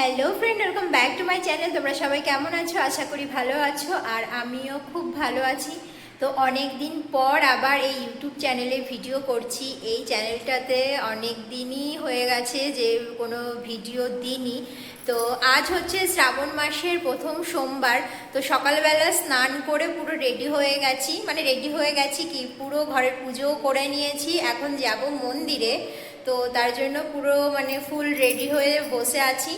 Hello friend, welcome back to my channel. তোমরা সবাই কেমন আছো? আশা করি ভালো আছো, আর আমিও খুব ভালো আছি। তো অনেক দিন পর আবার এই ইউটিউব চ্যানেলে ভিডিও করছি। এই চ্যানেলটাতে অনেক দিনই হয়ে গেছে যে কোনো ভিডিও দিইনি। তো আজ হচ্ছে শ্রাবণ মাসের প্রথম সোমবার। তো সকালবেলা স্নান করে পুরো রেডি হয়ে গেছি, মানে রেডি হয়ে গেছি কি, পুরো ঘরের পুজোও করে নিয়েছি। এখন যাব মন্দিরে, তো তার জন্য পুরো মানে ফুল রেডি হয়ে বসে আছি।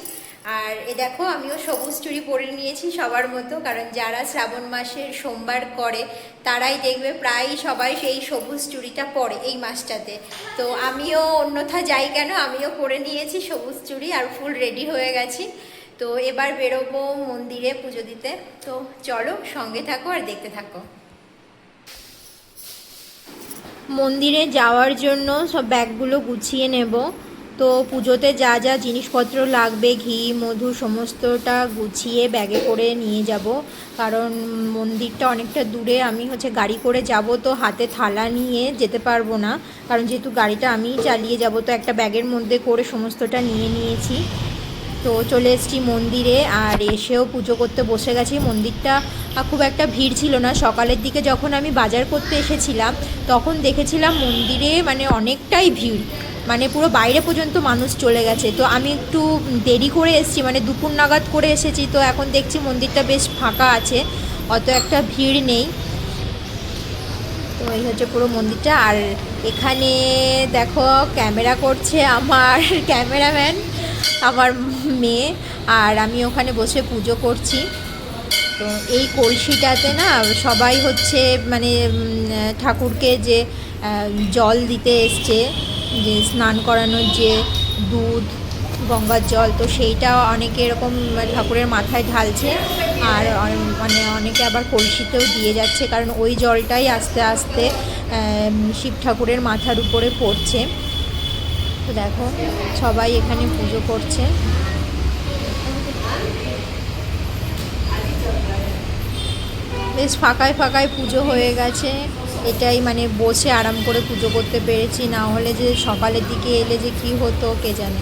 আর এ দেখো, আমিও সবুজ চুড়ি পরে নিয়েছি সবার মতো, কারণ যারা শ্রাবণ মাসের সোমবার করে তারাই দেখবে প্রায় সবাই সেই সবুজ চুড়িটা পরে এই মাসটাতে। তো আমিও অন্যথা যাই কেন, আমিও পরে নিয়েছি সবুজ চুড়ি আর ফুল রেডি হয়ে গেছি। তো এবার বেরোবো মন্দিরে পুজো দিতে। তো চলো, সঙ্গে থাকো আর দেখতে থাকো। মন্দিরে যাওয়ার জন্য সব ব্যাগগুলো গুছিয়ে নেব। তো পুজোতে যা যা জিনিসপত্র লাগবে, ঘি মধু সমস্তটা গুছিয়ে ব্যাগে করে নিয়ে যাব, কারণ মন্দিরটা অনেকটা দূরে। আমি গাড়ি করে যাব, তো হাতে থালা নিয়ে যেতে পারবো না, কারণ যেহেতু গাড়িটা আমিই চালিয়ে যাব। তো একটা ব্যাগের মধ্যে করে সমস্তটা নিয়ে নিয়েছি। তো চলে এসেছি মন্দিরে, আর এসেও পুজো করতে বসে গেছি। মন্দিরটা খুব একটা ভিড় ছিল না। সকালের দিকে যখন আমি বাজার করতে এসেছিলাম তখন দেখেছিলাম মন্দিরে মানে অনেকটাই ভিড়, মানে পুরো বাইরে পর্যন্ত মানুষ চলে গেছে। তো আমি একটু দেরি করে এসেছি, মানে দুপুর নাগাদ করে এসেছি। তো এখন দেখছি মন্দিরটা বেশ ফাঁকা আছে, অত একটা ভিড় নেই। তো এই হচ্ছে পুরো মন্দিরটা। আর এখানে দেখো, ক্যামেরা করছে আমার ক্যামেরাম্যান, আমার মেয়ে, আর আমি ওখানে বসে পুজো করছি। তো এই কলসিটাতে না সবাই মানে ঠাকুরকে যে জল দিতে এসছে, যে স্নান করানোর যে দুধ গঙ্গার জল, তো সেইটা অনেকে এরকম ঠাকুরের মাথায় ঢালছে, আর মানে অনেকে আবার কলসিতেও দিয়ে যাচ্ছে, কারণ ওই জলটাই আস্তে আস্তে শিব ঠাকুরের মাথার উপরে পড়ছে। তো দেখো, সবাই এখানে পুজো করছে। বেশ ফাঁকায় ফাঁকায় পুজো হয়ে গেছে। এটাই মানে বসে আরাম করে পুজো করতে পেরেছি, না হলে যে সকালের দিকে এলে যে কি হতো কে জানে।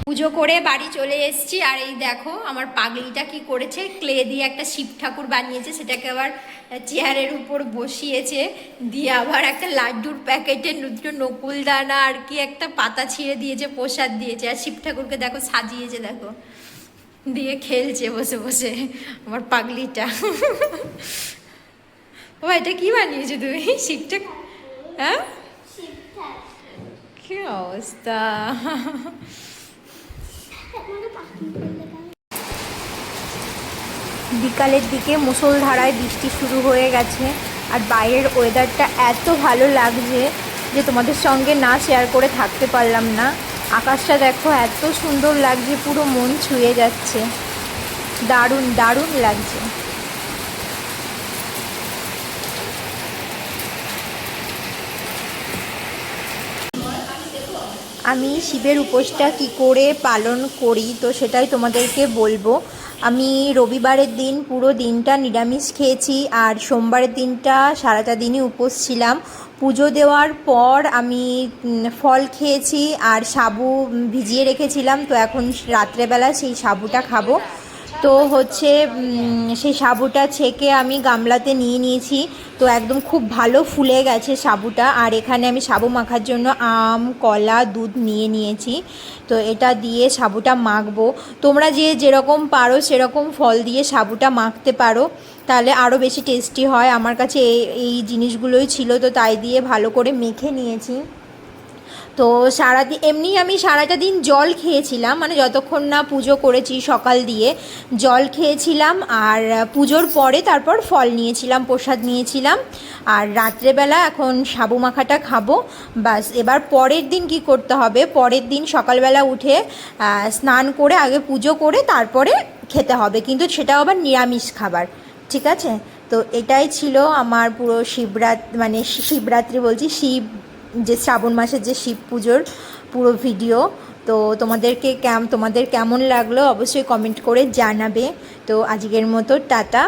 পুজো করে বাড়ি চলে এসেছি। আর এই দেখো, আমার পাগলিটা কি করেছে, ক্লে দিয়ে একটা শিব ঠাকুর বানিয়েছে, সেটাকে আবার চেয়ারের উপর বসিয়েছে, দিয়ে আবার একটা লাড্ডুর প্যাকেটে দুটো নকুলদানা আর কি একটা পাতা ছিঁড়ে দিয়েছে, প্রসাদ দিয়েছে। আর শিব ঠাকুরকে দেখো সাজিয়েছে, দেখো দিয়ে খেলছে বসে বসে আমার পাগলিটা। ও, এটা কি বানিয়েছো তুমি? শিব ঠাকুর? হ্যাঁ, কি অবস্থা। বিকালের দিকে মুষলধারায় বৃষ্টি শুরু হয়ে গেছে, আর বাইরের ওয়েদারটা এত ভালো লাগছে যে তোমাদের সঙ্গে না শেয়ার করে থাকতে পারলাম না। আকাশটা দেখো এত সুন্দর লাগছে, পুরো মন ছুঁয়ে যাচ্ছে, দারুণ দারুণ লাগছে। আমি শিবের উপোসটা কী করে পালন করি তো সেটাই তোমাদেরকে বলবো। আমি রবিবারের দিন পুরো দিনটা নিরামিষ খেয়েছি, আর সোমবারের দিনটা সারাটা দিনই উপোস ছিলাম। পুজো দেওয়ার পর আমি ফল খেয়েছি আর সাবু ভিজিয়ে রেখেছিলাম, তো এখন রাত্রেবেলা সেই সাবুটা খাবো। তো হচ্ছে সেই সাবুটা ছেঁকে আমি গামলাতে নিয়ে নিয়েছি, তো একদম খুব ভালো ফুলে গেছে সাবুটা। আর এখানে আমি সাবু মাখার জন্য আম, কলা, দুধ নিয়ে নিয়েছি। তো এটা দিয়ে সাবুটা মাখবো। তোমরা যেরকম পারো সেরকম ফল দিয়ে সাবুটা মাখতে পারো, তাহলে আরও বেশি টেস্টি হয়। আমার কাছে এই জিনিসগুলোই ছিল, তো তাই দিয়ে ভালো করে মেখে নিয়েছি। তো সারাদিন এমনি আমি সারাটা দিন জল খেয়েছিলাম, মানে যতক্ষণ না পুজো করেছি সকাল দিয়ে জল খেয়েছিলাম, আর পুজোর পরে তারপর ফল নিয়েছিলাম, প্রসাদ নিয়েছিলাম। আর রাত্রেবেলা এখন সাবু মাখাটা খাবো। বাস, এবার পরের দিন কি করতে হবে, পরের দিন সকালবেলা উঠে স্নান করে আগে পুজো করে তারপরে খেতে হবে, কিন্তু সেটাও আবার নিরামিষ খাবার, ঠিক আছে? তো এটাই ছিল আমার পুরো শিবরাত্রি বলছি, যে শ্রাবণ মাসের যে শিব পুজোর পুরো ভিডিও। তো তোমাদের কেমন লাগলো অবশ্যই কমেন্ট করে জানাবে। তো আজকের মতো টাটা।